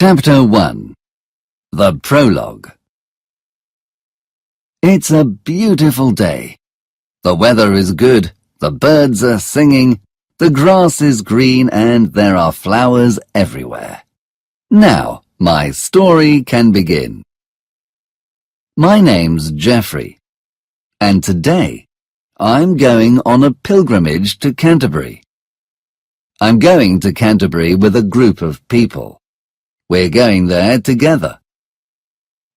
Chapter 1. The Prologue. It's a beautiful day. The weather is good, the birds are singing, the grass is green, and there are flowers everywhere. Now, my story can begin. My name's Geoffrey, and today I'm going on a pilgrimage to Canterbury. I'm going to Canterbury with a group of people. We're going there together.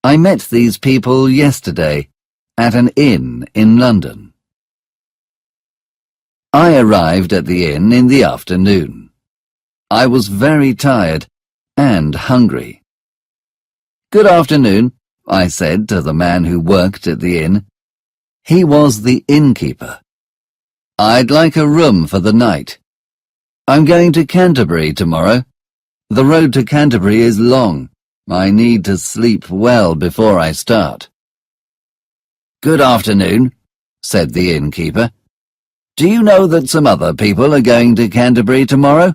I met these people yesterday at an inn in London. I arrived at the inn in the afternoon. I was very tired and hungry. "Good afternoon," I said to the man who worked at the inn. He was the innkeeper. "I'd like a room for the night. I'm going to Canterbury tomorrow. The road to Canterbury is long. I need to sleep well before I start." "Good afternoon," said the innkeeper. "Do you know that some other people are going to Canterbury tomorrow?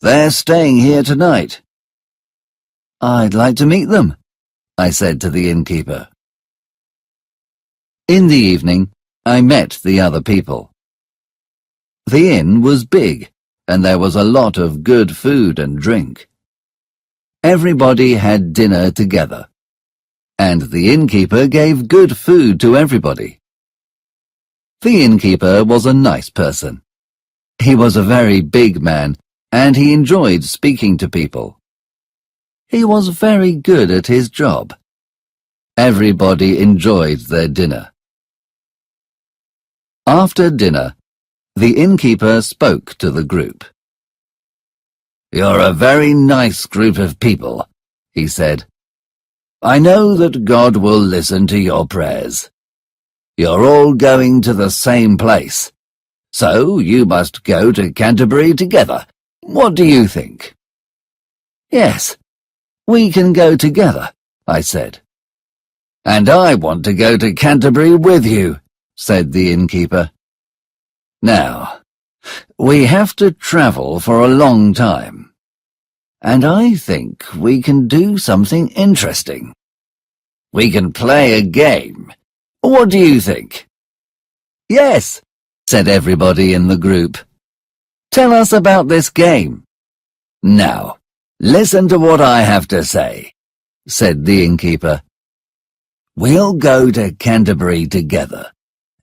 They're staying here tonight." "I'd like to meet them," I said to the innkeeper. In the evening, I met the other people. The inn was big, and there was a lot of good food and drink. Everybody had dinner together, and the innkeeper gave good food to everybody. The innkeeper was a nice person. He was a very big man, and he enjoyed speaking to people. He was very good at his job. Everybody enjoyed their dinner. After dinner, the innkeeper spoke to the group. "You're a very nice group of people," he said. "I know that God will listen to your prayers. You're all going to the same place, so you must go to Canterbury together. What do you think?" "Yes, we can go together," I said. "And I want to go to Canterbury with you," said the innkeeper. "Now, we have to travel for a long time, and I think we can do something interesting. We can play a game. What do you think?" "Yes," said everybody in the group. "Tell us about this game." "Now, listen to what I have to say," said the innkeeper. "We'll go to Canterbury together,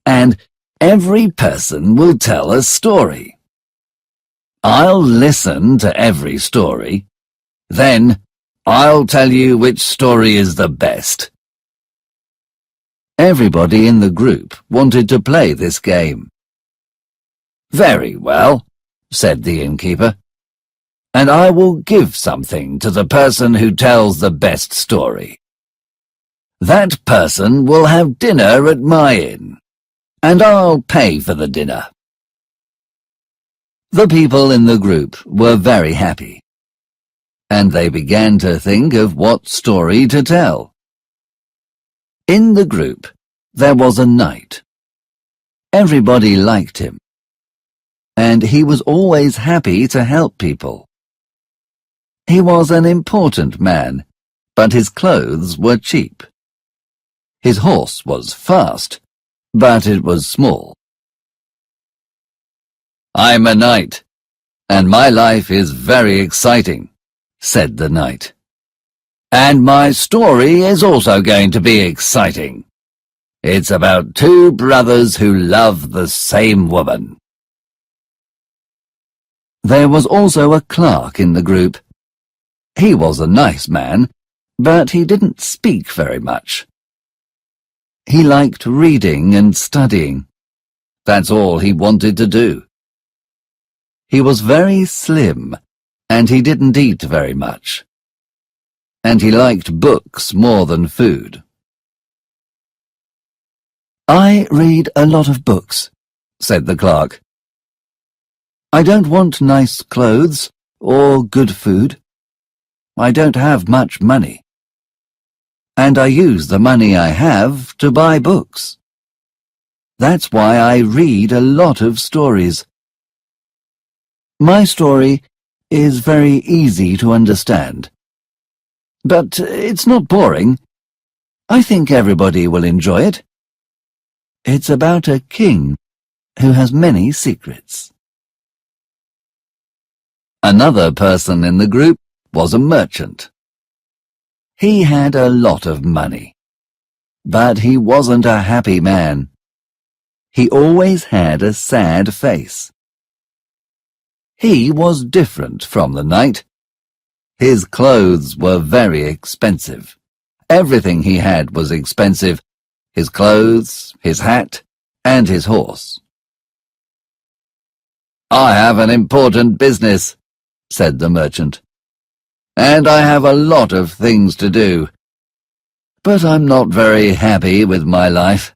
and every person will tell a story. I'll listen to every story. Then I'll tell you which story is the best." Everybody in the group wanted to play this game. "Very well," said the innkeeper, "and I will give something to the person who tells the best story. That person will have dinner at my inn, and I'll pay for the dinner." The people in the group were very happy, and they began to think of what story to tell. In the group, there was a knight. Everybody liked him, and he was always happy to help people. He was an important man, but his clothes were cheap. His horse was fast, but it was small. "I'm a knight, and my life is very exciting," said the knight. "And my story is also going to be exciting. It's about two brothers who love the same woman." There was also a clerk in the group. He was a nice man, but he didn't speak very much. He liked reading and studying. That's all he wanted to do. He was very slim, and he didn't eat very much. And he liked books more than food. "I read a lot of books," said the clerk. "I don't want nice clothes or good food. I don't have much money, and I use the money I have to buy books. That's why I read a lot of stories. My story is very easy to understand. But it's not boring. I think everybody will enjoy it. It's about a king who has many secrets. Another person in the group was a merchant. He had a lot of money, but he wasn't a happy man. He always had a sad face. He was different from the knight. His clothes were very expensive. Everything he had was expensive: his clothes, his hat, and his horse. "I have an important business," said the merchant, "and I have a lot of things to do. But I'm not very happy with my life.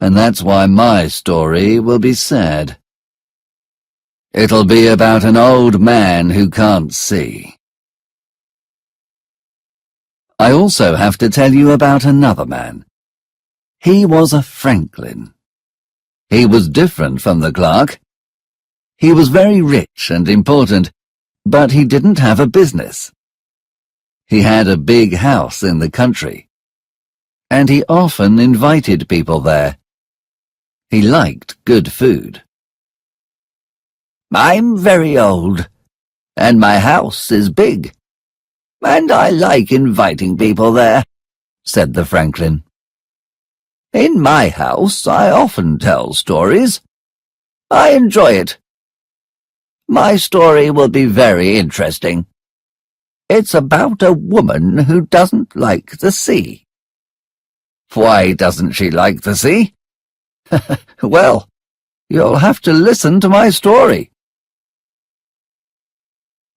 And that's why my story will be sad. It'll be about an old man who can't see." I also have to tell you about another man. He was a franklin. He was different from the clerk. He was very rich and important, but he didn't have a business. He had a big house in the country, and he often invited people there. He liked good food. "I'm very old, and my house is big, and I like inviting people there," said the franklin. "In my house I often tell stories. I enjoy it. My story will be very interesting. It's about a woman who doesn't like the sea." "Why doesn't she like the sea?" "Well, you'll have to listen to my story."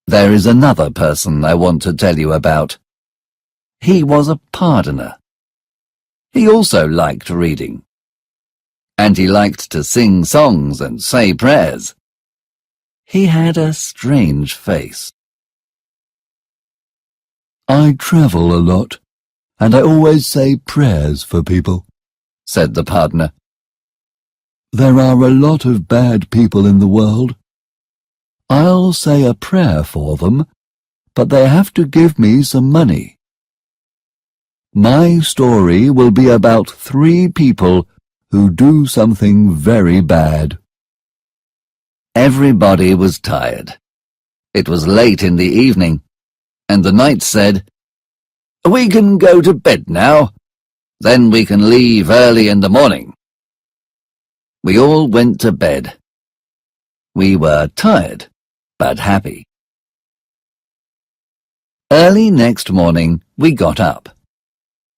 There is another person I want to tell you about. He was a pardoner. He also liked reading, and he liked to sing songs and say prayers. He had a strange face. "I travel a lot, and I always say prayers for people," said the pardoner. "There are a lot of bad people in the world. I'll say a prayer for them, but they have to give me some money. My story will be about 3 people who do something very bad." Everybody was tired. It was late in the evening, and the knight said, "We can go to bed now. Then we can leave early in the morning." We all went to bed. We were tired, but happy. Early next morning we got up,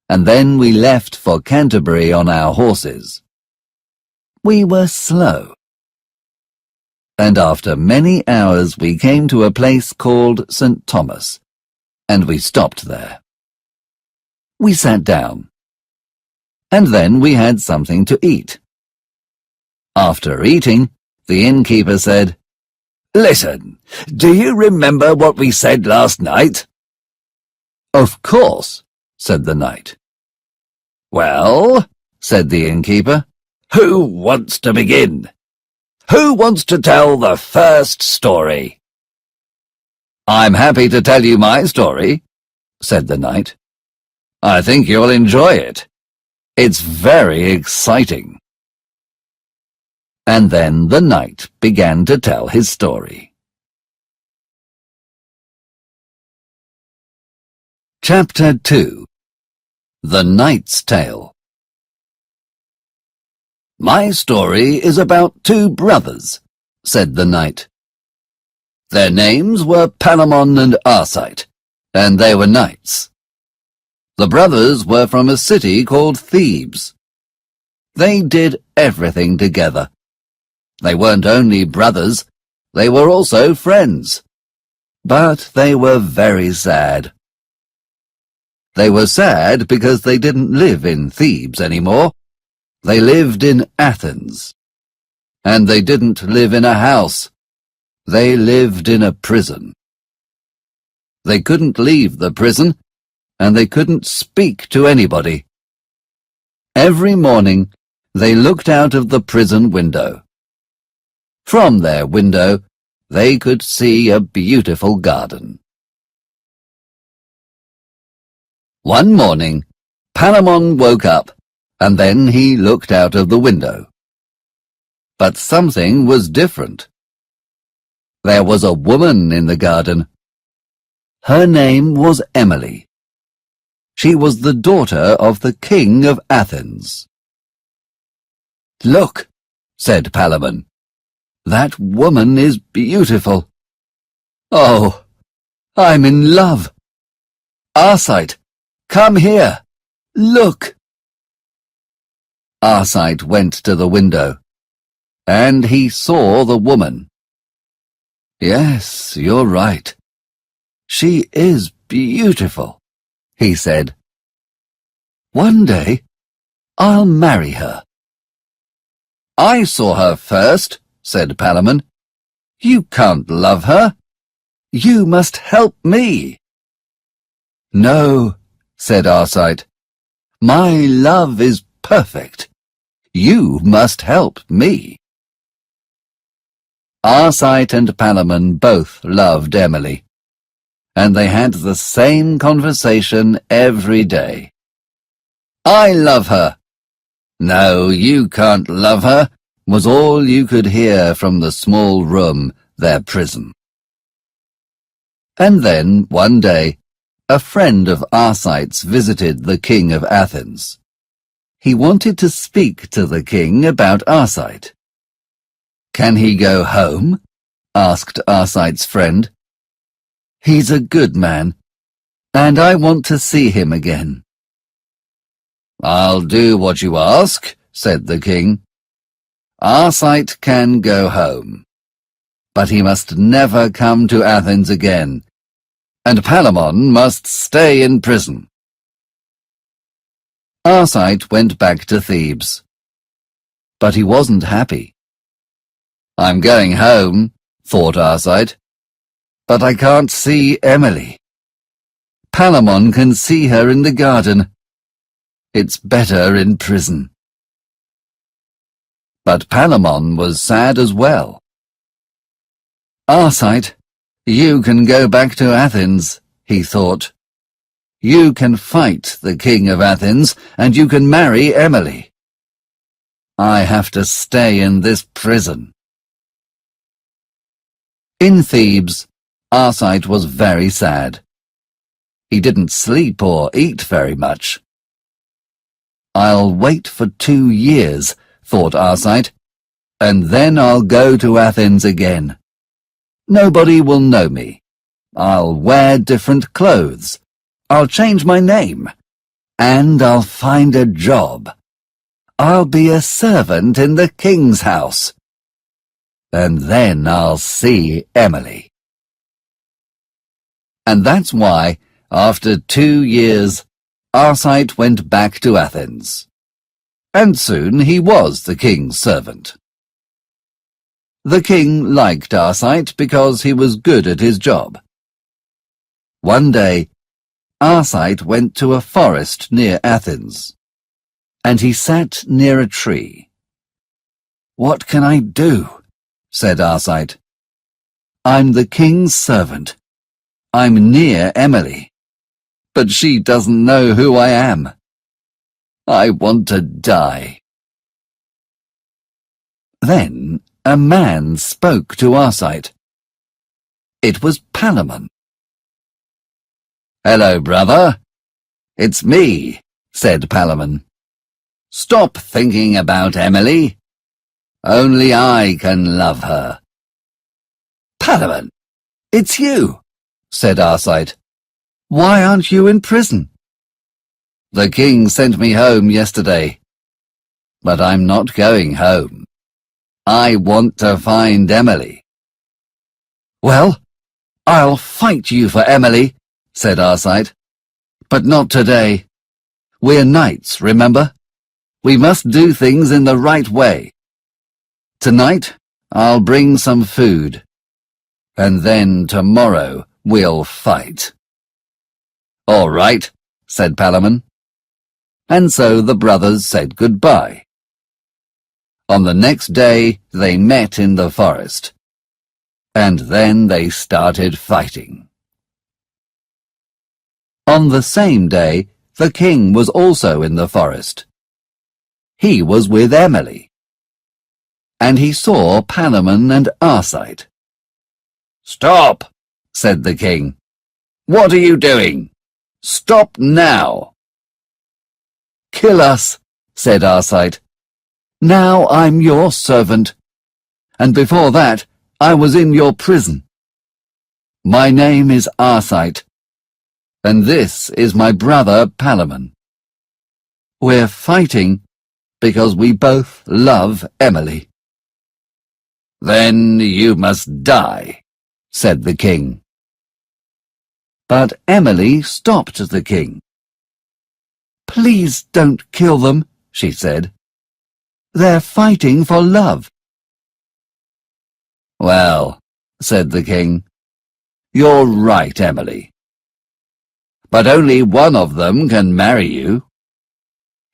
and then we left for Canterbury on our horses. We were slow, and after many hours we came to a place called St. Thomas, and we stopped there. We sat down, and then we had something to eat. After eating, the innkeeper said, "Listen, do you remember what we said last night?" "Of course," said the knight. "Well," said the innkeeper, "who wants to begin? Who wants to tell the first story?" "I'm happy to tell you my story," said the knight. "I think you'll enjoy it. It's very exciting." And then the knight began to tell his story. Chapter 2. The Knight's Tale. "My story is about 2 brothers," said the knight. "Their names were Palamon and Arcite, and they were knights. The brothers were from a city called Thebes. They did everything together. They weren't only brothers, they were also friends. But they were very sad. They were sad because they didn't live in Thebes anymore. They lived in Athens. And they didn't live in a house. They lived in a prison. They couldn't leave the prison, and they couldn't speak to anybody. Every morning, they looked out of the prison window. From their window, they could see a beautiful garden. One morning, Palamon woke up, and then he looked out of the window. But something was different. There was a woman in the garden. Her name was Emily. She was the daughter of the King of Athens. "Look," said Palamon. "That woman is beautiful. Oh, I'm in love. Arcite, come here. Look." Arcite went to the window, and he saw the woman. "Yes, you're right. She is beautiful," he said. "One day, I'll marry her." "I saw her first," said Palamon. "You can't love her. You must help me." "No," said Arcite. "My love is perfect. You must help me." Arcite and Palamon both loved Emily, and they had the same conversation every day. "I love her." "No, you can't love her," was all you could hear from the small room, their prison. And then, one day, a friend of Arcite's visited the King of Athens. He wanted to speak to the king about Arcite. "Can he go home?" asked Arcite's friend. "He's a good man, and I want to see him again." "I'll do what you ask," said the king. "Arcite can go home, but he must never come to Athens again, and Palamon must stay in prison." Arcite went back to Thebes, but he wasn't happy. "I'm going home," thought Arcite, "but I can't see Emily. Palamon can see her in the garden. It's better in prison." But Palamon was sad as well. "Arcite, you can go back to Athens," he thought. "You can fight the King of Athens, and you can marry Emily. I have to stay in this prison." In Thebes, Arcite was very sad. He didn't sleep or eat very much. "I'll wait for 2 years," thought Arcite, "and then I'll go to Athens again. Nobody will know me. I'll wear different clothes. I'll change my name. And I'll find a job. I'll be a servant in the king's house. And then I'll see Emily." And that's why, after 2 years, Arcite went back to Athens. And soon he was the king's servant. The king liked Arcite because he was good at his job. One day, Arcite went to a forest near Athens, and he sat near a tree. "What can I do?" said Arcite. "I'm the king's servant. I'm near Emily, but she doesn't know who I am. I want to die." Then a man spoke to Arcite. It was Palamon. "Hello, brother. It's me," said Palamon. "Stop thinking about Emily. Only I can love her." "Palamon, it's you," said Arcite. "Why aren't you in prison?" "The king sent me home yesterday, but I'm not going home. I want to find Emily." "Well, I'll fight you for Emily," said Arcite. "But not today. We're knights, remember? We must do things in the right way. Tonight, I'll bring some food, and then tomorrow we'll fight." "All right," said Palamon. And so the brothers said goodbye. On the next day, they met in the forest, and then they started fighting. On the same day, the king was also in the forest. He was with Emily. And he saw Palamon and Arcite. "Stop," said the king. "What are you doing? Stop now." "Kill us," said Arcite. "Now I'm your servant, and before that I was in your prison. My name is Arcite, and this is my brother Palamon. We're fighting because we both love Emily." "Then you must die," said the king. But Emily stopped the king. "Please don't kill them," she said. "They're fighting for love." "Well," said the king, "you're right, Emily. But only one of them can marry you.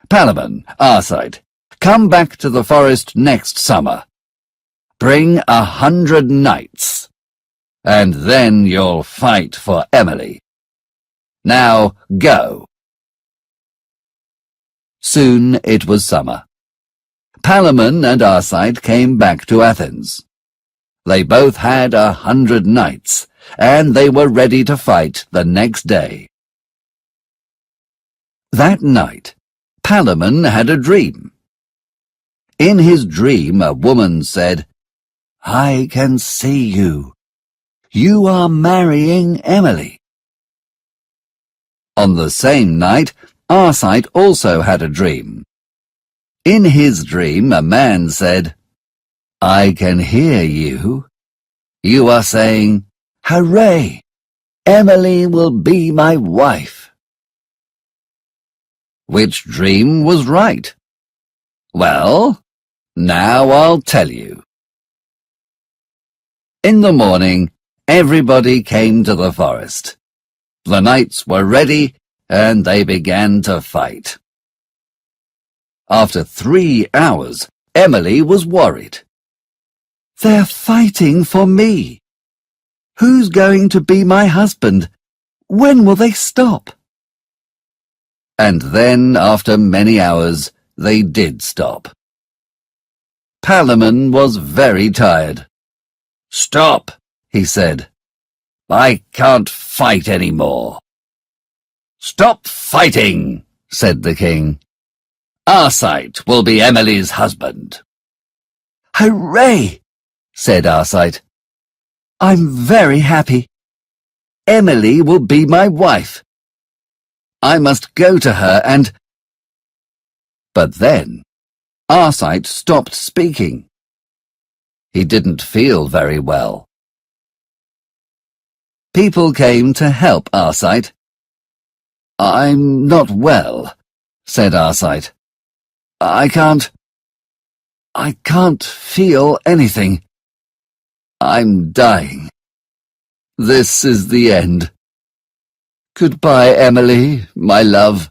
Palamon, Arcite, come back to the forest next summer. Bring 100 knights, and then you'll fight for Emily. Now go." Soon it was summer. Palamon and Arcite came back to Athens. They both had 100 knights, and they were ready to fight the next day. That night, Palamon had a dream. In his dream, a woman said, "I can see you. You are marrying Emily." On the same night, Arcite also had a dream. In his dream, a man said, "I can hear you. You are saying, 'Hooray! Emily will be my wife.'" Which dream was right? Well, now I'll tell you. In the morning, everybody came to the forest. The knights were ready, and they began to fight. After 3 hours, Emily was worried. "They're fighting for me. Who's going to be my husband? When will they stop?" And then, after many hours, they did stop. Palamon was very tired. "Stop," he said. "I can't fight any more." "Stop fighting," said the king. "Arcite will be Emily's husband." "Hooray!" said Arcite. "I'm very happy. Emily will be my wife. I must go to her and—" But then Arcite stopped speaking. He didn't feel very well. People came to help Arcite. "I'm not well," said Arcite. I can't feel anything. I'm dying. This is the end. Goodbye, Emily, my love.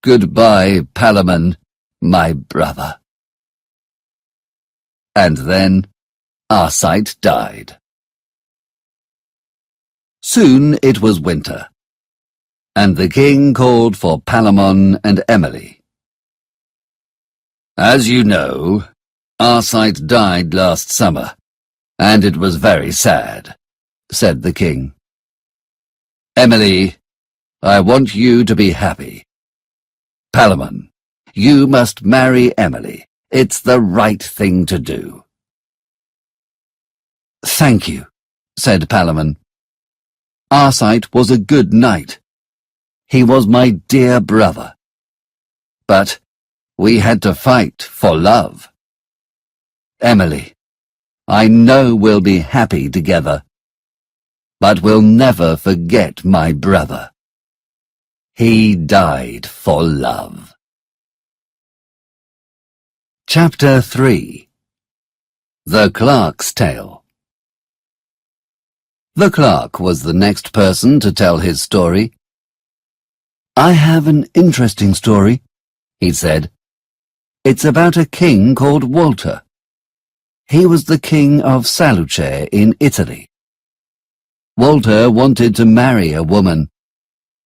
Goodbye, Palamon, my brother." And then Arcite died. Soon it was winter, and the king called for Palamon and Emily. "As you know, Arcite died last summer, and it was very sad," said the king. "Emily, I want you to be happy. Palamon, you must marry Emily. It's the right thing to do." "Thank you," said Palamon. "Arcite was a good knight. He was my dear brother. But we had to fight for love. Emily, I know we'll be happy together, but we'll never forget my brother. He died for love." Chapter 3. The Clerk's Tale. The clerk was the next person to tell his story. "I have an interesting story," he said. "It's about a king called Walter. He was the king of Salluce in Italy. Walter wanted to marry a woman,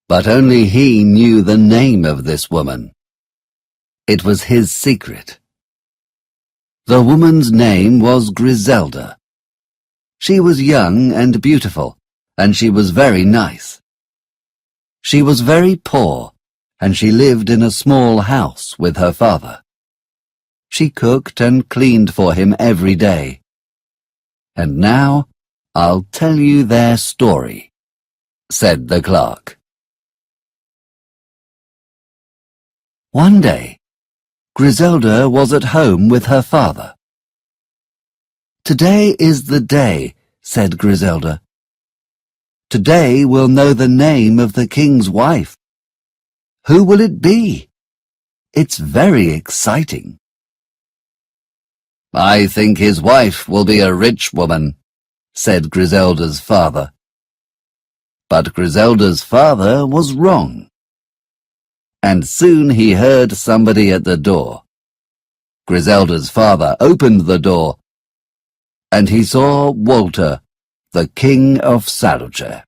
But only he knew the name of this woman. It was his secret. The woman's name was Griselda. She was young and beautiful, and she was very nice. She was very poor, and she lived in a small house with her father. She cooked and cleaned for him every day. And now I'll tell you their story, said the clerk. One day, Griselda was at home with her father. "Today is the day," said Griselda. "Today we'll know the name of the king's wife. Who will it be? It's very exciting." "I think his wife will be a rich woman," said Griselda's father. But Griselda's father was wrong. And soon he heard somebody at the door. Griselda's father opened the door, and he saw Walter, the King of Saddleshire.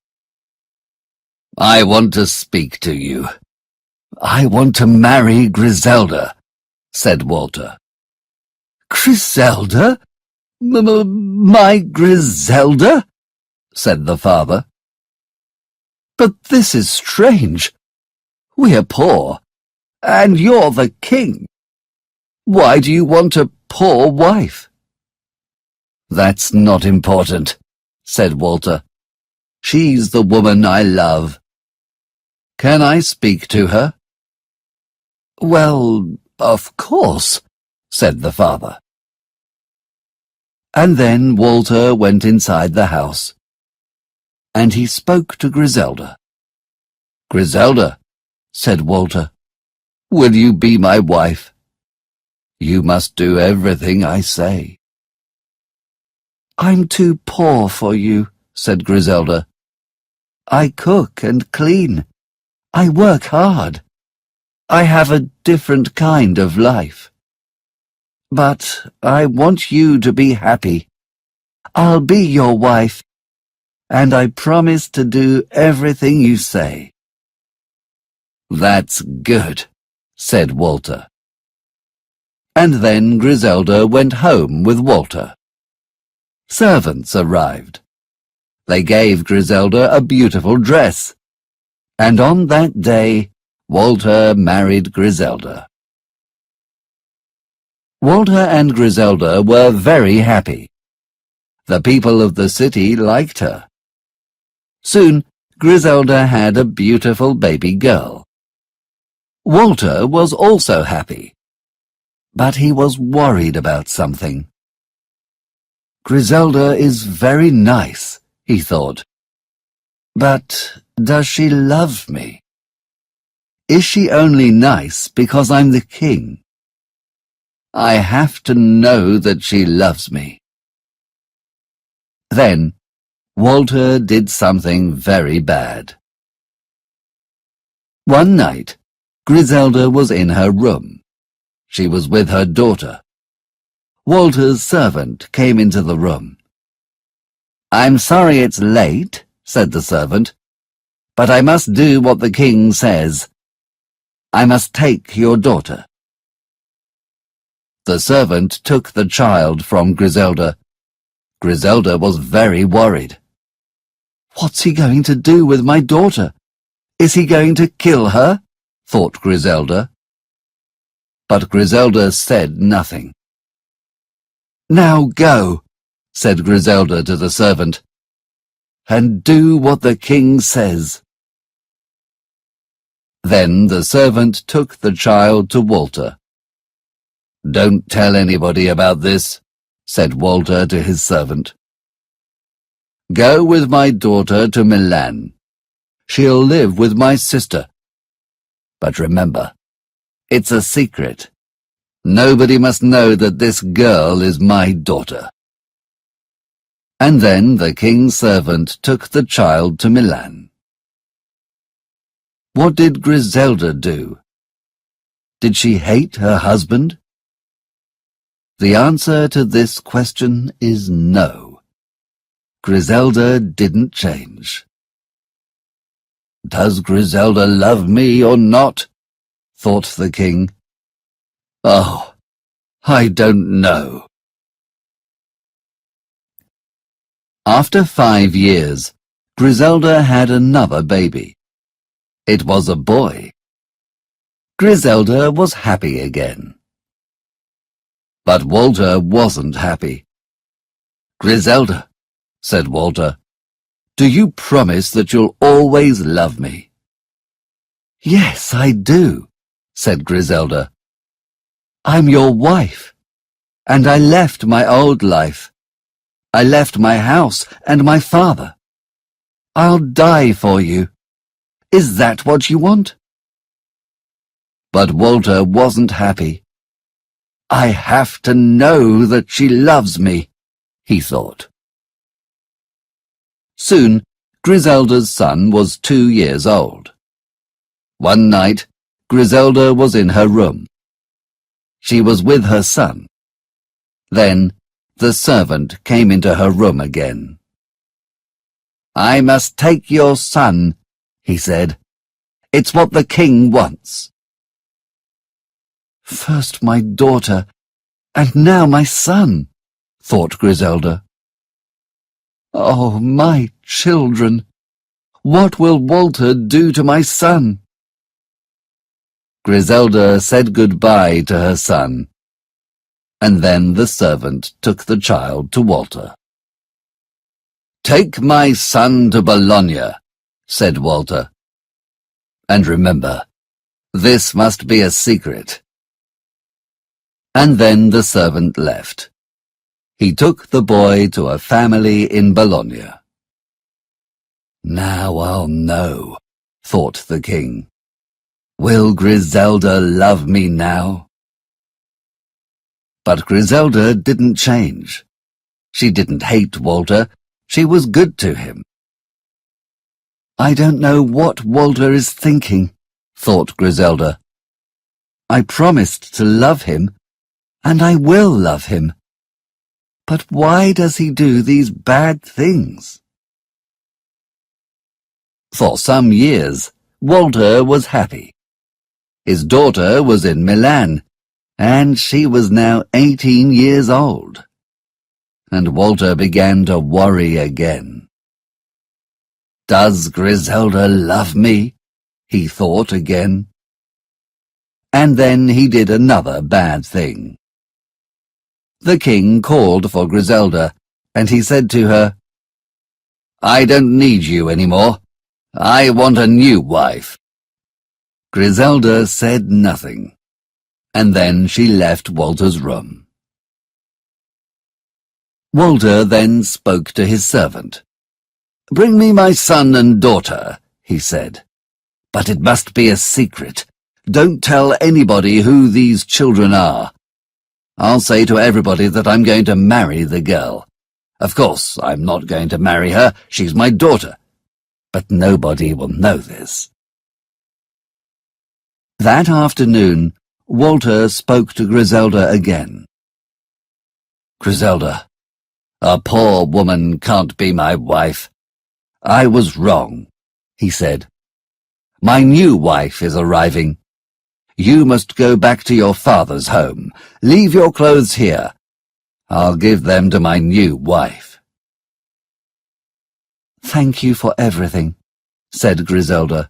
"I want to speak to you. I want to marry Griselda," said Walter. "Griselda? My Griselda?" said the father. "But this is strange. We're poor, and you're the king. Why do you want a poor wife?" "That's not important," said Walter. "She's the woman I love. Can I speak to her?" "Well, of course," said the father. And then Walter went inside the house, and he spoke to Griselda. "Griselda," said Walter, "will you be my wife? You must do everything I say." "I'm too poor for you," said Griselda. "I cook and clean. I work hard. I have a different kind of life. But I want you to be happy. I'll be your wife, and I promise to do everything you say." "That's good," said Walter. And then Griselda went home with Walter. Servants arrived. They gave Griselda a beautiful dress, and on that day Walter married Griselda. Walter and Griselda were very happy. The people of the city liked her. Soon Griselda had a beautiful baby girl. Walter was also happy, but he was worried about something. "Griselda is very nice," he thought. "But does she love me? Is she only nice because I'm the king? I have to know that she loves me." Then Walter did something very bad. One night, Griselda was in her room. She was with her daughter. Walter's servant came into the room. "I'm sorry it's late," said the servant, "but I must do what the king says. I must take your daughter." The servant took the child from Griselda. Griselda was very worried. "What's he going to do with my daughter? Is he going to kill her?" thought Griselda. But Griselda said nothing. "Now go," said Griselda to the servant, "and do what the king says." Then the servant took the child to Walter. "Don't tell anybody about this," said Walter to his servant. "Go with my daughter to Milan. She'll live with my sister. But remember, it's a secret. Nobody must know that this girl is my daughter." And then the king's servant took the child to Milan. What did Griselda do? Did she hate her husband? The answer to this question is no. Griselda didn't change. Does Griselda love me or not? Thought the king. Oh, I don't know. After 5 years, Griselda had another baby. It was a boy. Griselda was happy again. But Walter wasn't happy. Griselda, said Walter, do you promise that you'll always love me? Yes, I do, said Griselda. I'm your wife, and I left my old life. I left my house and my father. I'll die for you. Is that what you want? But Walter wasn't happy. I have to know that she loves me, he thought. Soon, Griselda's son was 2 years old. One night, Griselda was in her room. She was with her son. Then, the servant came into her room again. I must take your son, he said. It's what the king wants. First my daughter, and now my son, thought Griselda. Oh, my children! What will Walter do to my son? Griselda said goodbye to her son, and then the servant took the child to Walter. Take my son to Bologna, said Walter. And remember, this must be a secret. And then the servant left. He took the boy to a family in Bologna. Now I'll know, thought the king. Will Griselda love me now? But Griselda didn't change. She didn't hate Walter. She was good to him. I don't know what Walter is thinking, thought Griselda. I promised to love him, and I will love him. But why does he do these bad things? For some years, Walter was happy. His daughter was in Milan, and she was now 18 years old. And Walter began to worry again. Does Griselda love me? He thought again. And then he did another bad thing. The king called for Griselda, and he said to her, I don't need you anymore. I want a new wife. Griselda said nothing, and then she left Walter's room. Walter then spoke to his servant. Bring me my son and daughter, he said. But it must be a secret. Don't tell anybody who these children are. I'll say to everybody that I'm going to marry the girl. Of course, I'm not going to marry her. She's my daughter. But nobody will know this. That afternoon, Walter spoke to Griselda again. Griselda, a poor woman can't be my wife. I was wrong, he said. My new wife is arriving. You must go back to your father's home. Leave your clothes here. I'll give them to my new wife. Thank you for everything, said Griselda.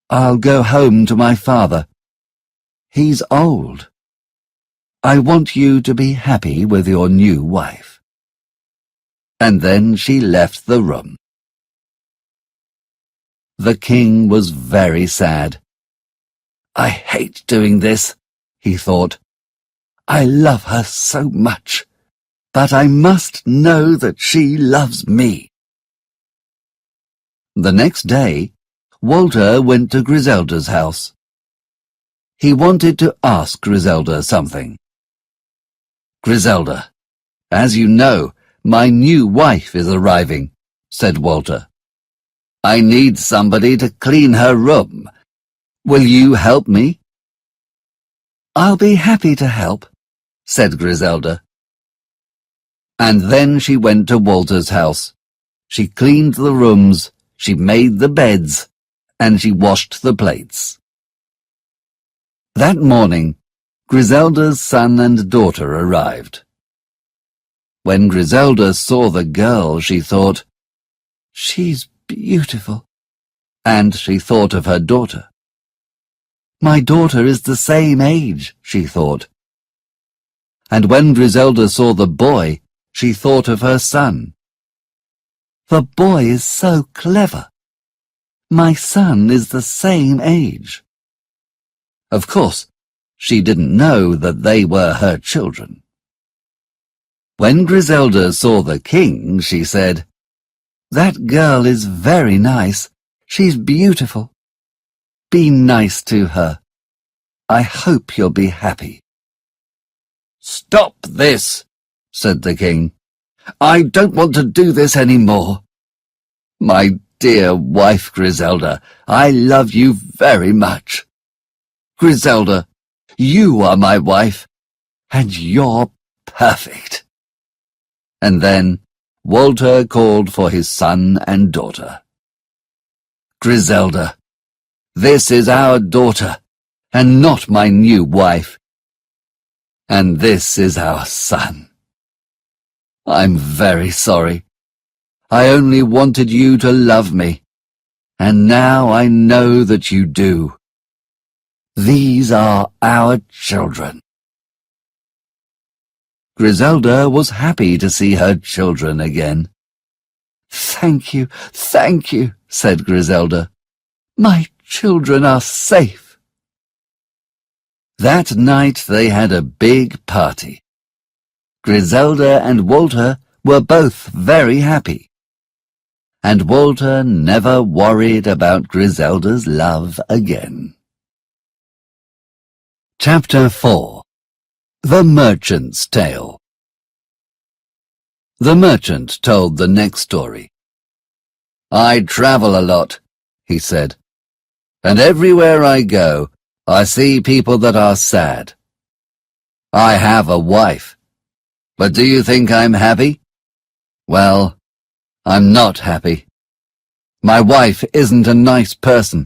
I'll go home to my father. He's old. I want you to be happy with your new wife. And then she left the room. The king was very sad. I hate doing this, he thought. I love her so much, but I must know that she loves me. The next day, Walter went to Griselda's house. He wanted to ask Griselda something. Griselda, as you know, my new wife is arriving, said Walter. I need somebody to clean her room. Will you help me? I'll be happy to help, said Griselda. And then she went to Walter's house. She cleaned the rooms, she made the beds, and she washed the plates. That morning, Griselda's son and daughter arrived. When Griselda saw the girl, she thought, "She's beautiful." And she thought of her daughter. "My daughter is the same age," she thought. And when Griselda saw the boy, she thought of her son. "The boy is so clever. My son is the same age." Of course, she didn't know that they were her children. When Griselda saw the king, she said, "That girl is very nice. She's beautiful. Be nice to her. I hope you'll be happy." "Stop this," said the king. "I don't want to do this any more. My dear wife Griselda, I love you very much. Griselda, you are my wife, and you're perfect." And then Walter called for his son and daughter. "Griselda, this is our daughter, and not my new wife. And this is our son. I'm very sorry. I only wanted you to love me, and now I know that you do. These are our children." Griselda was happy to see her children again. Thank you," said Griselda. "My children are safe." That night they had a big party. Griselda and Walter were both very happy. And Walter never worried about Griselda's love again. Chapter 4. The Merchant's Tale. The merchant told the next story. "I travel a lot," he said, "and everywhere I go, I see people that are sad. I have a wife, but do you think I'm happy? Well, I'm not happy. My wife isn't a nice person,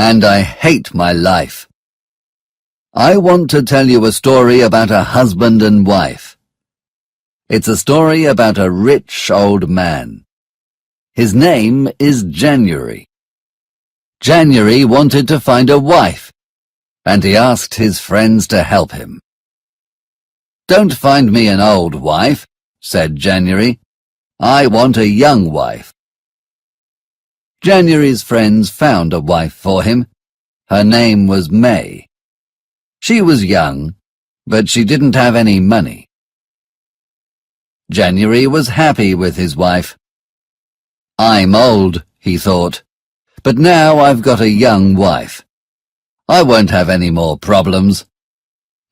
and I hate my life. I want to tell you a story about a husband and wife. It's a story about a rich old man. His name is January. January wanted to find a wife, and he asked his friends to help him. "Don't find me an old wife," said January. "I want a young wife." January's friends found a wife for him. Her name was May. She was young, but she didn't have any money. January was happy with his wife. "I'm old," he thought, "but now I've got a young wife. I won't have any more problems.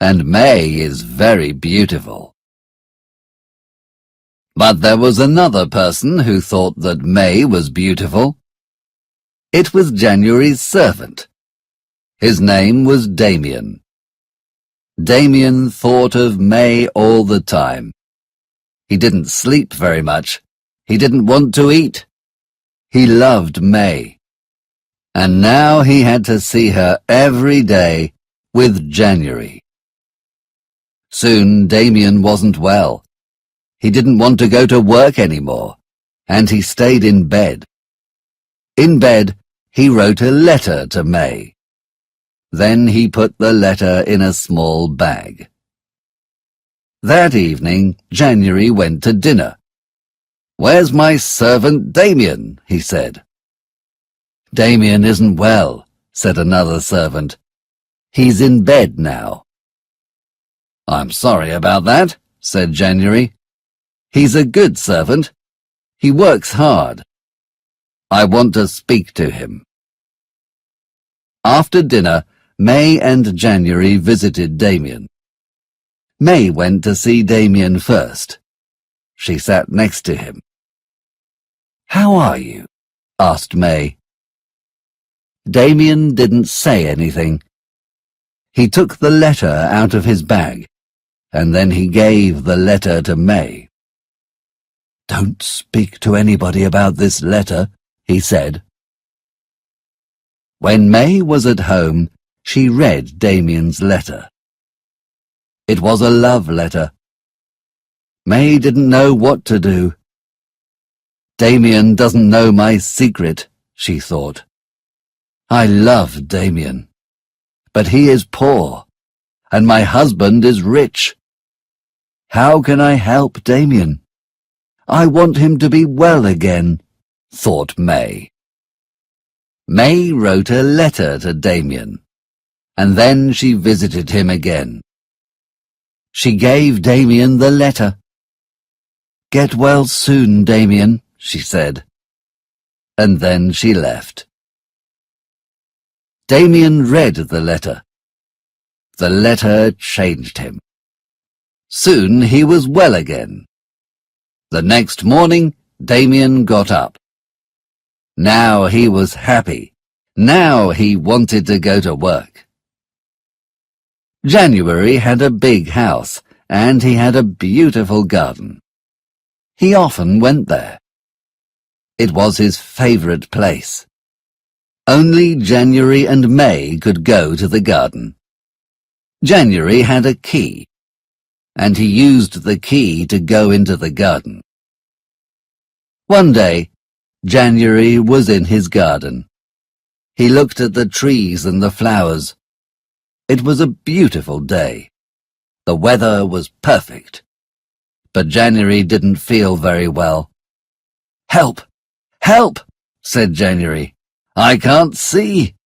And May is very beautiful." But there was another person who thought that May was beautiful. It was January's servant. His name was Damien. Damien thought of May all the time. He didn't sleep very much. He didn't want to eat. He loved May. And now he had to see her every day with January. Soon Damien wasn't well. He didn't want to go to work anymore, and he stayed in bed. In bed, he wrote a letter to May. Then he put the letter in a small bag. That evening, January went to dinner. "Where's my servant Damien?" he said. "Damien isn't well," said another servant. "He's in bed now." "I'm sorry about that," said January. "He's a good servant. He works hard. I want to speak to him." After dinner, May and January visited Damien. May went to see Damien first. She sat next to him. "How are you?" asked May. Damien didn't say anything. He took the letter out of his bag, and then he gave the letter to May. "Don't speak to anybody about this letter," he said. When May was at home, she read Damien's letter. It was a love letter. May didn't know what to do. Damien doesn't know my secret, she thought. I love Damien, but he is poor, and my husband is rich. How can I help Damien? I want him to be well again, thought May. May wrote a letter to Damien, and then she visited him again. She gave Damien the letter. Get well soon, Damien, she said, and then she left. Damien read the letter. The letter changed him. Soon he was well again. The next morning, Damien got up. Now he was happy. Now he wanted to go to work. January had a big house, and he had a beautiful garden. He often went there. It was his favorite place. Only January and May could go to the garden. January had a key, and he used the key to go into the garden. One day, January was in his garden. He looked at the trees and the flowers. It was a beautiful day. The weather was perfect. But January didn't feel very well. Help! Help! Said January. I can't see.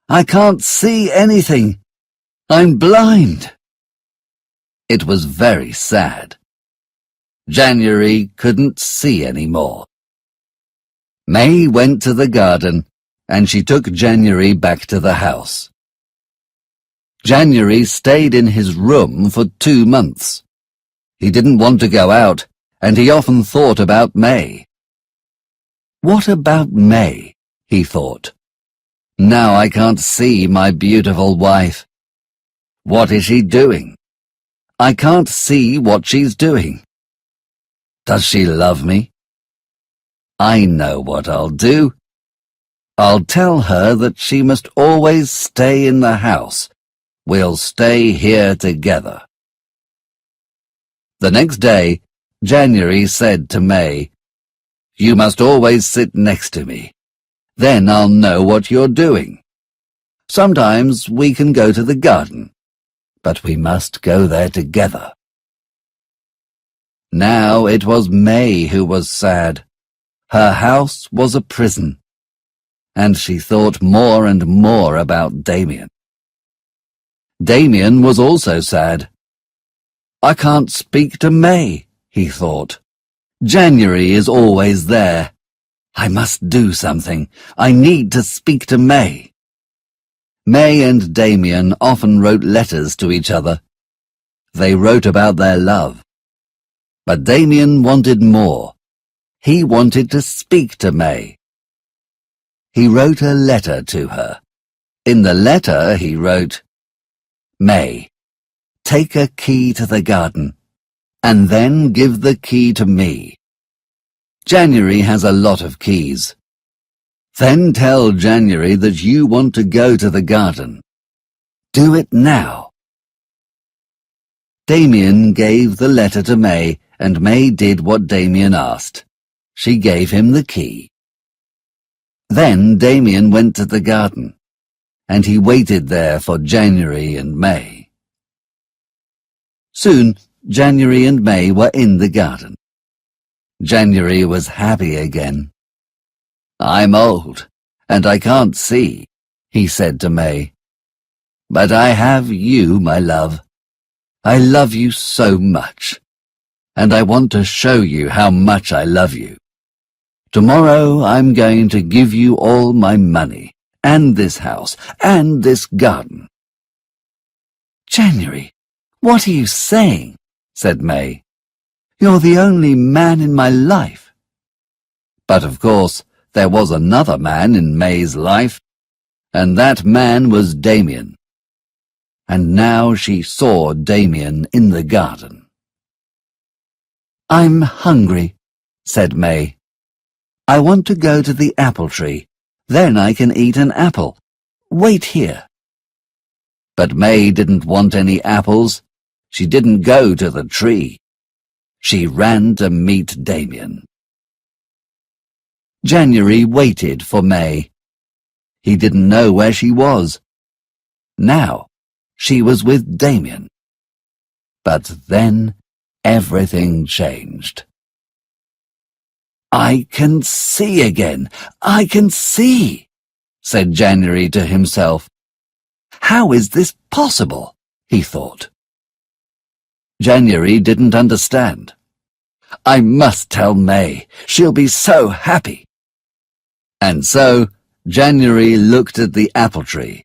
I can't see anything. I'm blind. It was very sad. January couldn't see any more. May went to the garden, and she took January back to the house. January stayed in his room for 2 months. He didn't want to go out, and he often thought about May. What about May? He thought. Now I can't see my beautiful wife. What is she doing? I can't see what she's doing. Does she love me? I know what I'll do. I'll tell her that she must always stay in the house. We'll stay here together. The next day, January said to May, You must always sit next to me. Then I'll know what you're doing. Sometimes we can go to the garden, but we must go there together. Now it was May who was sad. Her house was a prison, and she thought more and more about Damien. Damien was also sad. I can't speak to May, he thought. January is always there. I must do something. I need to speak to May. May and Damien often wrote letters to each other. They wrote about their love. But Damien wanted more. He wanted to speak to May. He wrote a letter to her. In the letter he wrote, May, take a key to the garden, and then give the key to me. January has a lot of keys. Then tell January that you want to go to the garden. Do it now. Damien gave the letter to May, and May did what Damien asked. She gave him the key. Then Damien went to the garden, and he waited there for January and May. Soon, January and May were in the garden. January was happy again. I'm old, and I can't see, he said to May. But I have you, my love. I love you so much, and I want to show you how much I love you. Tomorrow I'm going to give you all my money, and this house, and this garden. January, what are you saying? Said May. You're the only man in my life. But of course, there was another man in May's life, and that man was Damien. And now she saw Damien in the garden. I'm hungry, said May. I want to go to the apple tree. Then I can eat an apple, wait here." But May didn't want any apples. She didn't go to the tree. She ran to meet Damien. January waited for May. He didn't know where she was. Now she was with Damien. But then everything changed. "I can see again. I can see," said January to himself. "How is this possible?" he thought. January didn't understand. "I must tell May. She'll be so happy." And so January looked at the apple tree,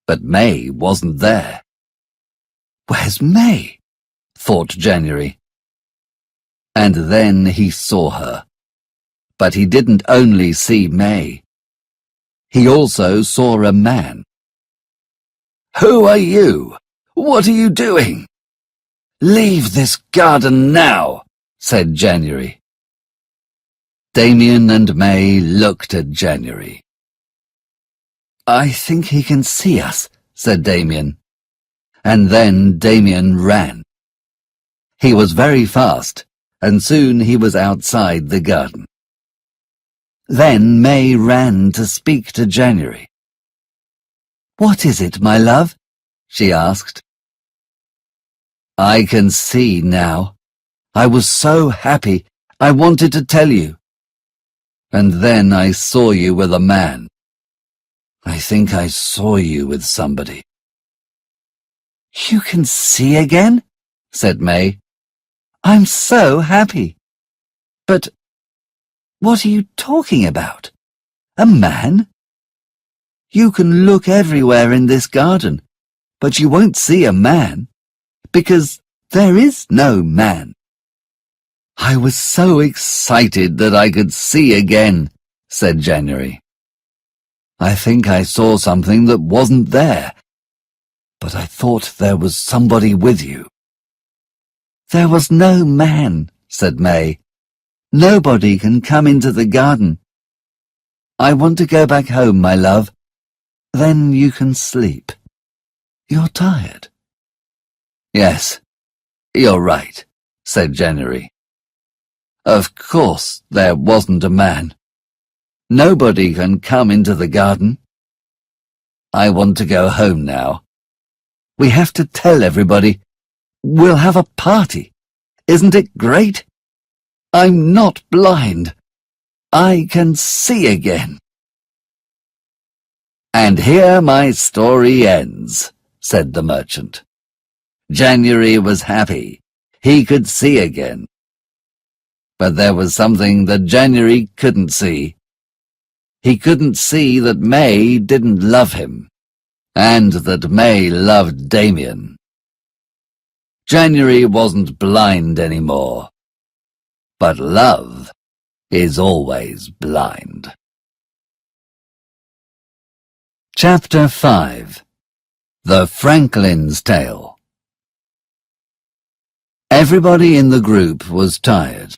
but May wasn't there. "Where's May?" thought January. And then he saw her. But he didn't only see May. He also saw a man. "Who are you? What are you doing?" "Leave this garden now," said January. Damien and May looked at January. "I think he can see us," said Damien. And then Damien ran. He was very fast, and soon he was outside the garden. Then May ran to speak to January. "What is it, my love?" she asked. "I can see now. I was so happy, I wanted to tell you. And then I saw you with a man. I think I saw you with somebody." "You can see again?" said May. "I'm so happy. But what are you talking about? A man? You can look everywhere in this garden, but you won't see a man, because there is no man." "I was so excited that I could see again," said January. "I think I saw something that wasn't there, but I thought there was somebody with you." "There was no man," said May. "Nobody can come into the garden. I want to go back home, my love. Then you can sleep. You're tired." "Yes, you're right," said January. "Of course there wasn't a man. Nobody can come into the garden. I want to go home now. We have to tell everybody. We'll have a party. Isn't it great? I'm not blind. I can see again." "And here my story ends," said the merchant. January was happy. He could see again. But there was something that January couldn't see. He couldn't see that May didn't love him, and that May loved Damien. January wasn't blind anymore. But love is always blind. Chapter 5. The Franklin's Tale. Everybody in the group was tired.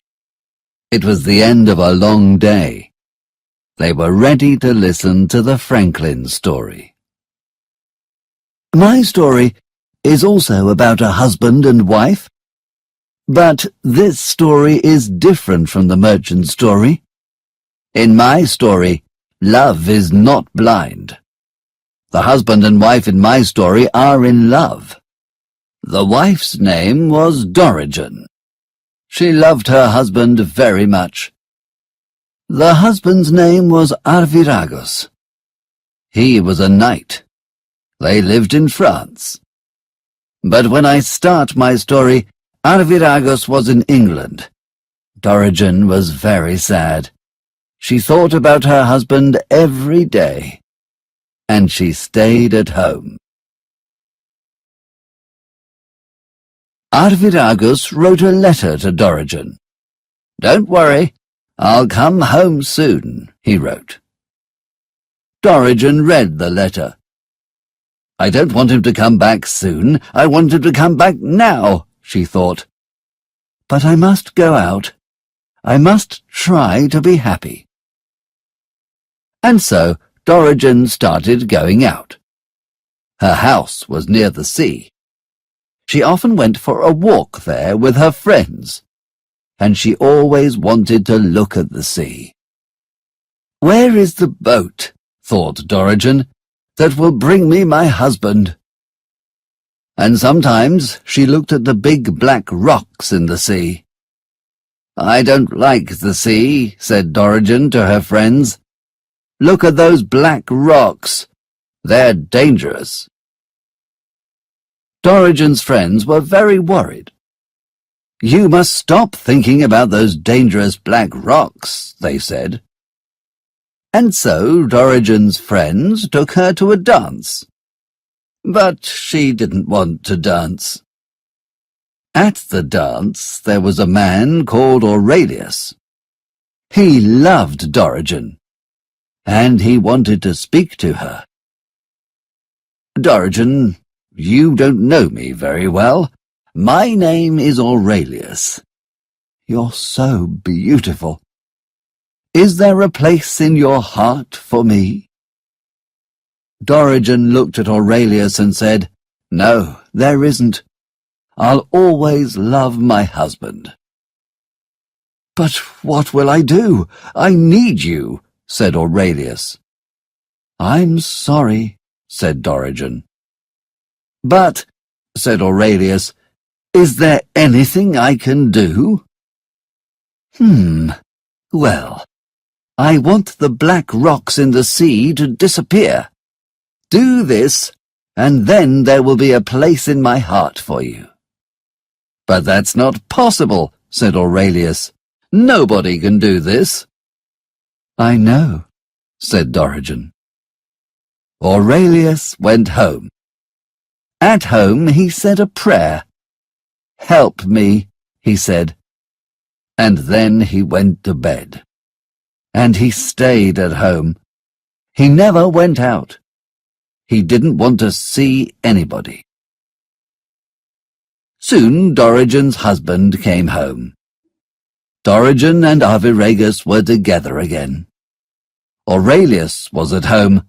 It was the end of a long day. They were ready to listen to the Franklin story. My story is also about a husband and wife, but this story is different from the merchant's story. In my story, love is not blind. The husband and wife in my story are in love. The wife's name was Dorigen. She loved her husband very much. The husband's name was Arviragus. He was a knight. They lived in France. But when I start my story, Arviragus was in England. Dorigen was very sad. She thought about her husband every day, and she stayed at home. Arviragus wrote a letter to Dorigen. "Don't worry, I'll come home soon," he wrote. Dorigen read the letter. "I don't want him to come back soon. I want him to come back now," she thought. "But I must go out. I must try to be happy." And so Dorigen started going out. Her house was near the sea. She often went for a walk there with her friends, and she always wanted to look at the sea. "Where is the boat," thought Dorigen, "that will bring me my husband?" And sometimes she looked at the big black rocks in the sea. "I don't like the sea," said Dorigen to her friends. "Look at those black rocks. They're dangerous." Dorigen's friends were very worried. "You must stop thinking about those dangerous black rocks," they said. And so Dorigen's friends took her to a dance. But she didn't want to dance. At the dance there was a man called Aurelius. He loved Dorigen, and he wanted to speak to her. "Dorigen, you don't know me very well. My name is Aurelius. You're so beautiful. Is there a place in your heart for me?" Dorigen looked at Aurelius and said, "No, there isn't. I'll always love my husband." "But what will I do? I need you," said Aurelius. "I'm sorry," said Dorigen. "But," said Aurelius, "is there anything I can do?" Well, I want the black rocks in the sea to disappear. Do this, and then there will be a place in my heart for you." "But that's not possible," said Aurelius. "Nobody can do this." "I know," said Dorigen. Aurelius went home. At home he said a prayer. "Help me," he said. And then he went to bed. And he stayed at home. He never went out. He didn't want to see anybody. Soon Dorigen's husband came home. Dorigen and Arviragus were together again. Aurelius was at home.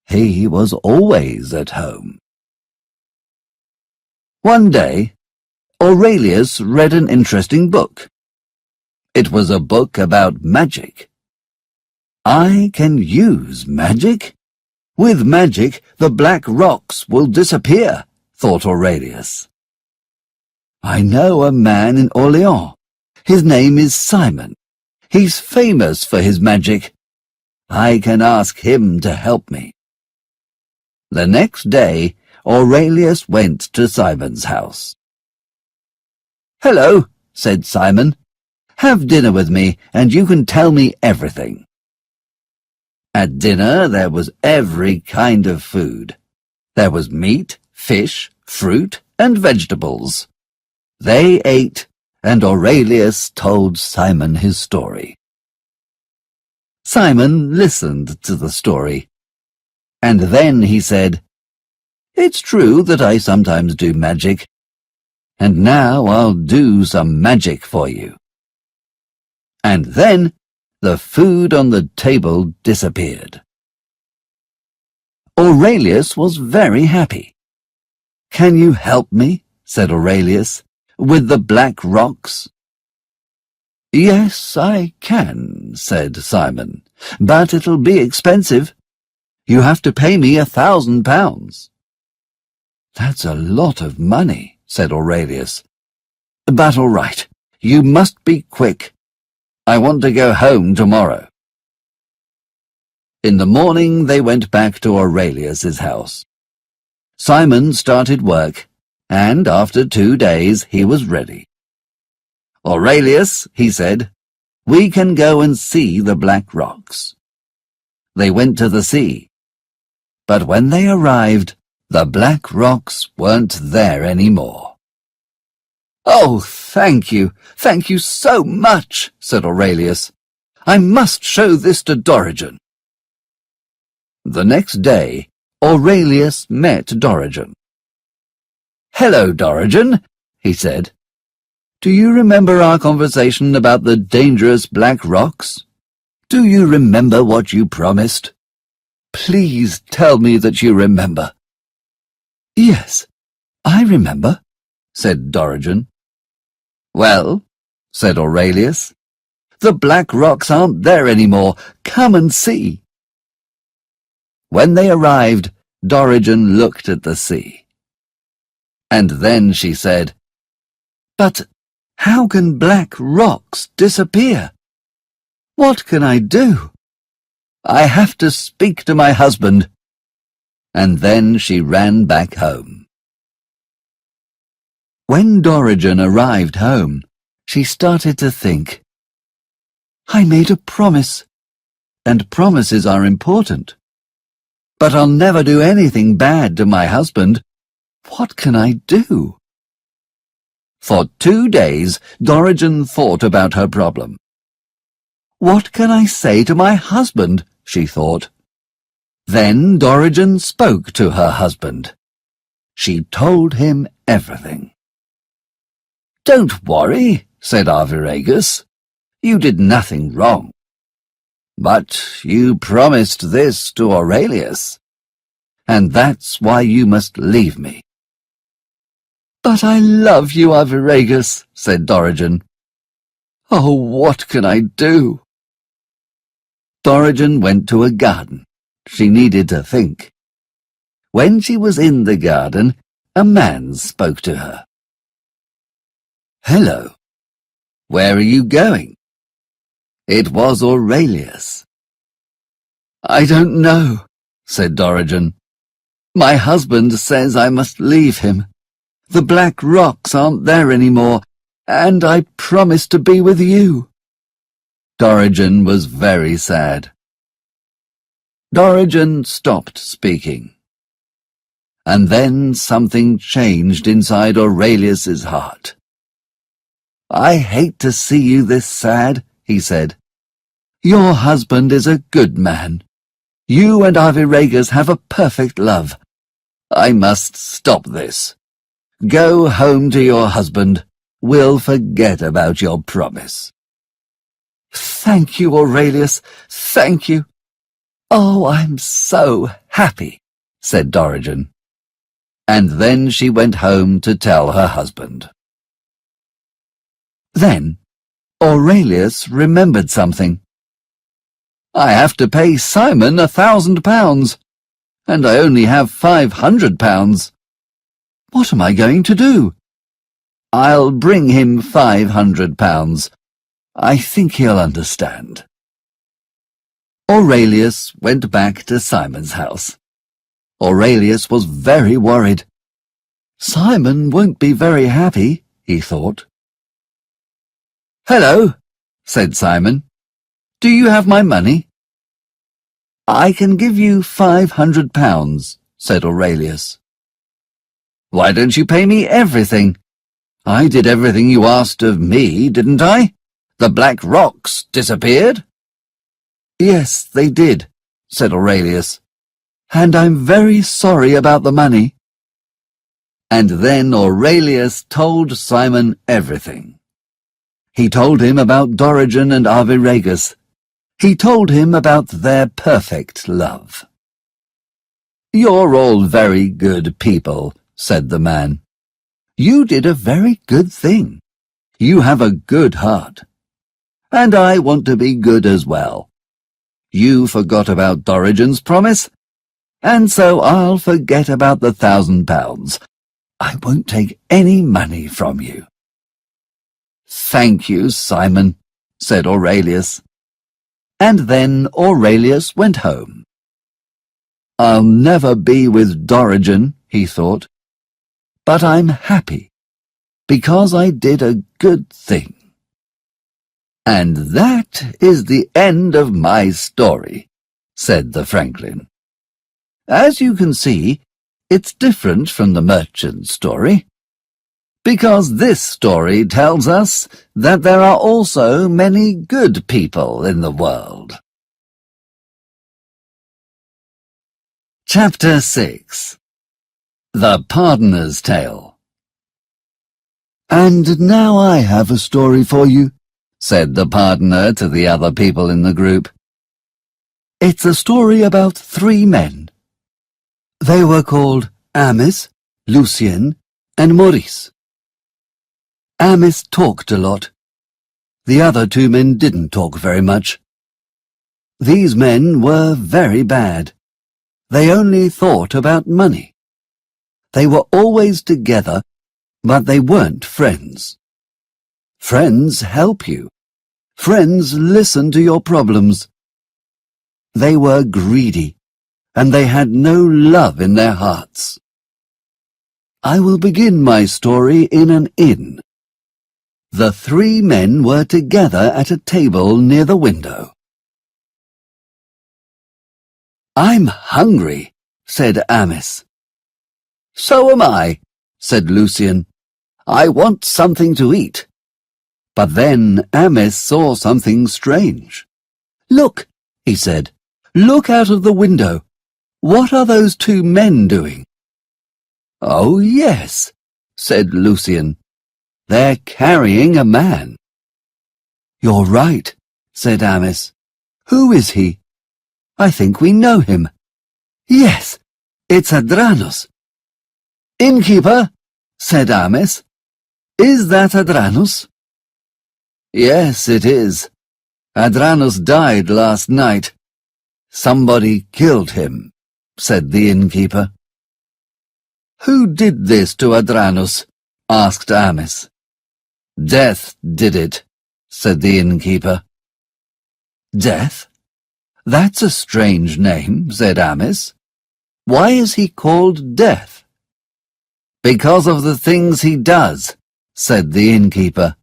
He was always at home. One day, Aurelius read an interesting book. It was a book about magic. "I can use magic? With magic, the black rocks will disappear," thought Aurelius. "I know a man in Orléans. His name is Simon. He's famous for his magic. I can ask him to help me." The next day, Aurelius went to Simon's house. "Hello," said Simon. "Have dinner with me, and you can tell me everything." At dinner there was every kind of food. There was meat, fish, fruit, and vegetables. They ate, and Aurelius told Simon his story. Simon listened to the story, and then he said, "It's true that I sometimes do magic, and now I'll do some magic for you." And then the food on the table disappeared. Aurelius was very happy. "Can you help me?" said Aurelius, "with the black rocks?" "Yes, I can," said Simon, "but it'll be expensive. You have to pay me 1,000 pounds. "That's a lot of money," said Aurelius. "But all right, you must be quick. I want to go home tomorrow." In the morning they went back to Aurelius's house. Simon started work, and after 2 days he was ready. "Aurelius," he said, "we can go and see the black rocks." They went to the sea, but when they arrived, the black rocks weren't there any more. "Oh, thank you so much," said Aurelius. "I must show this to Dorigen." The next day, Aurelius met Dorigen. "Hello, Dorigen," he said. "Do you remember our conversation about the dangerous black rocks? Do you remember what you promised?" Please tell me that you remember." "Yes, I remember," said Dorigen. "Well," said Aurelius, "the black rocks aren't there anymore. Come and see." When they arrived, Dorigen looked at the sea. And then she said, "But how can black rocks disappear? What can I do? I have to speak to my husband." And then she ran back home. When Dorigen arrived home, she started to think, "I made a promise, and promises are important. But I'll never do anything bad to my husband. What can I do?" For 2 days, Dorigen thought about her problem. "What can I say to my husband?" she thought. Then Dorigen spoke to her husband. She told him everything. "Don't worry," said Arviragus. "You did nothing wrong. But you promised this to Aurelius, and that's why you must leave me." "But I love you, Arviragus," said Dorigen. "Oh, what can I do?" Dorigen went to a garden. She needed to think. When she was in the garden, a man spoke to her. "Hello. Where are you going?" It was Aurelius. "I don't know," said Dorigen. "My husband says I must leave him. The black rocks aren't there anymore, and I promised to be with you." Dorigen was very sad. Dorigen stopped speaking. And then something changed inside Aurelius's heart. "I hate to see you this sad," he said. "Your husband is a good man. You and Arviragus have a perfect love. I must stop this. Go home to your husband. We'll forget about your promise." "Thank you, Aurelius, thank you." "Oh, I'm so happy," said Dorigen. And then she went home to tell her husband. Then Aurelius remembered something. "I have to pay Simon £1,000, and I only have £500. What am I going to do?" "I'll bring him £500. I think he'll understand." Aurelius went back to Simon's house. Aurelius was very worried. "Simon won't be very happy," he thought. "Hello," said Simon. "Do you have my money?" "I can give you £500, said Aurelius. "Why don't you pay me everything? I did everything you asked of me, didn't I? The black rocks disappeared." "Yes, they did," said Aurelius. "And I'm very sorry about the money." And then Aurelius told Simon everything. He told him about Dorigen and Arviragus. He told him about their perfect love. "You're all very good people," said the man. "You did a very good thing. You have a good heart. And I want to be good as well. You forgot about Dorigen's promise, and so I'll forget about the £1,000. I won't take any money from you." "Thank you, Simon," said Aurelius. And then Aurelius went home. "I'll never be with Dorigen," he thought, "but I'm happy, because I did a good thing." And that is the end of my story, said the Franklin. As you can see, it's different from the merchant's story, because this story tells us that there are also many good people in the world. Chapter 6. The Pardoner's Tale. "And now I have a story for you," said the pardoner to the other people in the group. It's a story about 3 men. They were called Amis, Lucien, and Maurice. Amis talked a lot. The other 2 men didn't talk very much. These men were very bad. They only thought about money. They were always together, but they weren't friends. Friends help you. Friends listen to your problems. They were greedy, and they had no love in their hearts. I will begin my story in an inn. The 3 men were together at a table near the window. "I'm hungry," said Amis. "So am I," said Lucien. "I want something to eat." But then Amis saw something strange. "Look," he said. "Look out of the window. What are those 2 men doing?" "Oh, yes," said Lucien. "They're carrying a man." "You're right," said Amis. "Who is he? I think we know him. Yes, it's Adranus." "Innkeeper," said Amis. "Is that Adranus?" "Yes, it is. Adranus died last night. Somebody killed him," said the innkeeper. "Who did this to Adranus?" asked Amis. "Death did it," said the innkeeper. "Death? That's a strange name," said Amis. "Why is he called Death?" "Because of the things he does," said the innkeeper.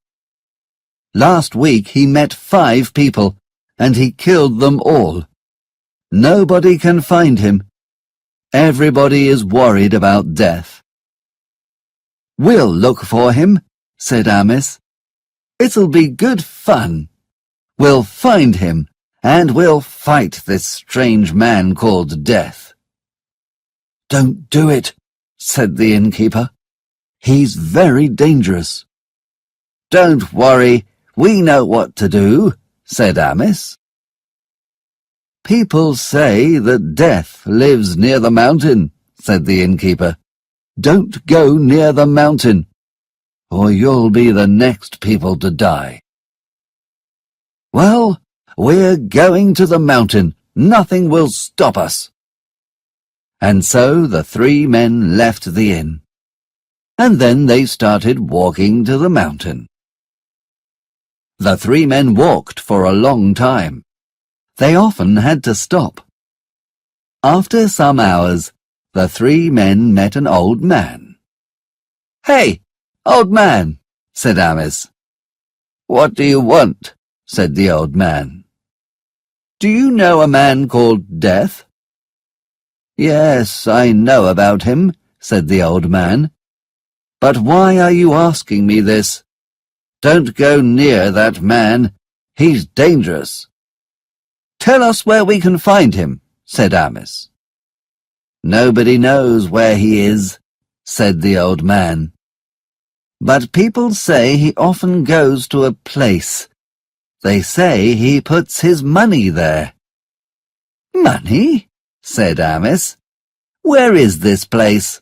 "Last week he met 5 people, and he killed them all. Nobody can find him. Everybody is worried about Death." "We'll look for him," said Amis. "It'll be good fun. We'll find him, and we'll fight this strange man called Death." "Don't do it," said the innkeeper. "He's very dangerous." "Don't worry, we know what to do," said Amis. "People say that Death lives near the mountain," said the innkeeper. "Don't go near the mountain, or you'll be the next people to die." "Well, we're going to the mountain. Nothing will stop us." And so the 3 men left the inn, and then they started walking to the mountain. The 3 men walked for a long time. They often had to stop. After some hours, the 3 men met an old man. "Hey, old man," said Amis. "What do you want?" said the old man. "Do you know a man called Death?" "Yes, I know about him," said the old man. "But why are you asking me this? Don't go near that man. He's dangerous." "Tell us where we can find him," said Amis. "Nobody knows where he is," said the old man. "But people say he often goes to a place. They say he puts his money there." "Money?" said Amis. "Where is this place?"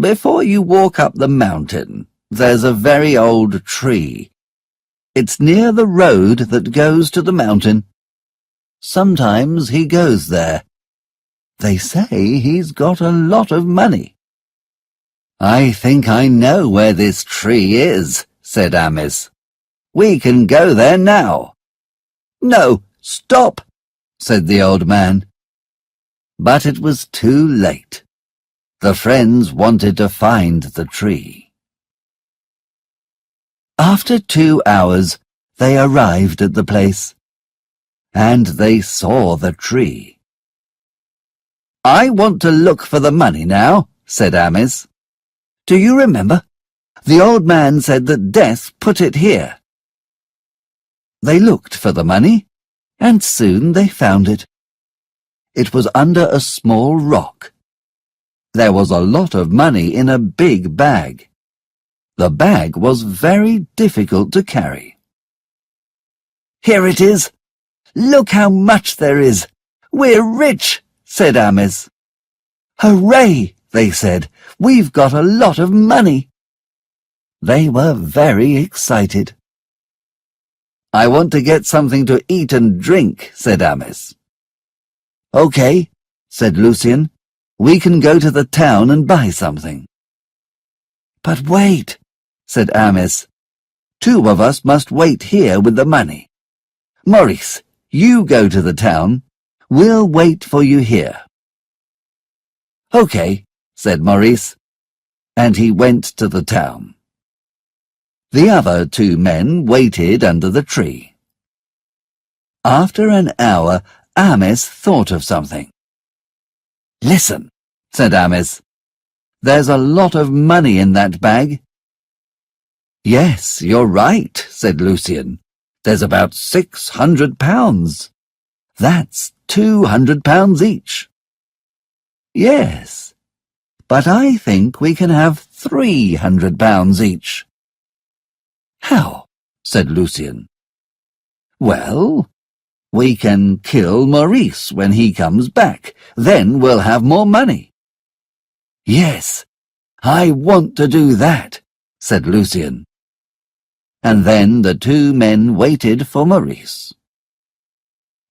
"Before you walk up the mountain, there's a very old tree. It's near the road that goes to the mountain. Sometimes he goes there. They say he's got a lot of money." "I think I know where this tree is," said Amis. "We can go there now." "No, stop," said the old man. But it was too late. The friends wanted to find the tree. After 2 hours, they arrived at the place, and they saw the tree. "I want to look for the money now," said Amis. "Do you remember? The old man said that Death put it here." They looked for the money, and soon they found it. It was under a small rock. There was a lot of money in a big bag. The bag was very difficult to carry. "Here it is. Look how much there is. We're rich, said Amis. Hooray, they said. We've got a lot of money. They were very excited. I want to get something to eat and drink, said Amis. Okay, said Lucien. We can go to the town and buy something. But wait, said Amis. 2 of us must wait here with the money. Maurice, you go to the town. We'll wait for you here. Okay, said Maurice, and he went to the town. The other 2 men waited under the tree. After an hour, Amis thought of something. Listen, said Amis. There's a lot of money in that bag. Yes, you're right, said Lucien. There's about 600 pounds. That's 200 pounds each. Yes, but I think we can have 300 pounds each. How? Said Lucien. Well, we can kill Maurice when he comes back. Then we'll have more money. Yes, I want to do that, said Lucien. And then the 2 men waited for Maurice.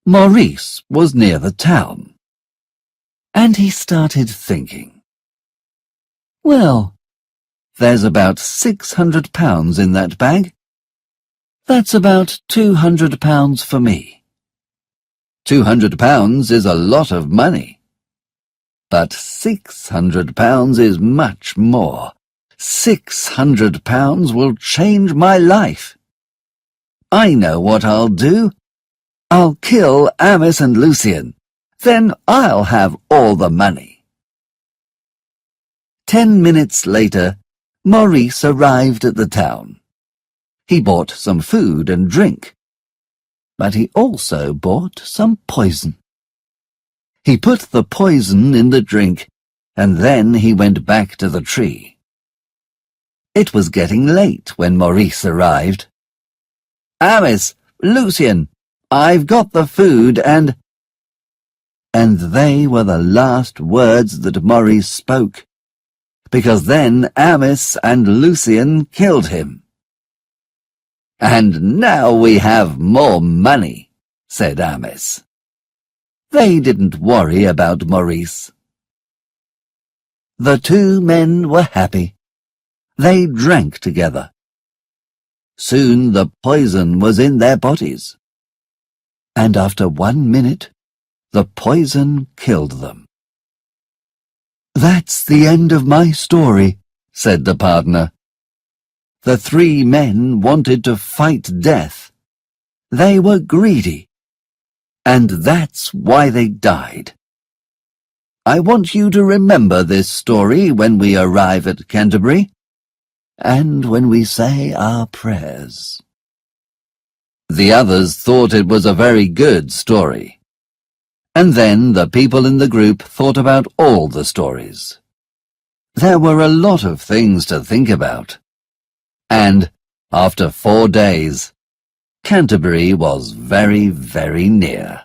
Maurice was near the town, and he started thinking. Well, there's about 600 pounds in that bag. That's about 200 pounds for me. 200 pounds is a lot of money. But 600 pounds is much more. 600 pounds will change my life. I know what I'll do. I'll kill Amis and Lucien. Then I'll have all the money. 10 minutes later, Maurice arrived at the town. He bought some food and drink, but he also bought some poison. He put the poison in the drink, and then he went back to the tree. It was getting late when Maurice arrived. Amis, Lucien, I've got the food and they were the last words that Maurice spoke, because then Amis and Lucien killed him. And now we have more money, said Amis. They didn't worry about Maurice. The 2 men were happy. They drank together. Soon the poison was in their bodies. And after 1 minute, the poison killed them. That's the end of my story, said the partner. The 3 men wanted to fight death. They were greedy. And that's why they died. I want you to remember this story when we arrive at Canterbury, and when we say our prayers. The others thought it was a very good story. And then the people in the group thought about all the stories. There were a lot of things to think about. And after 4 days, Canterbury was very, very near.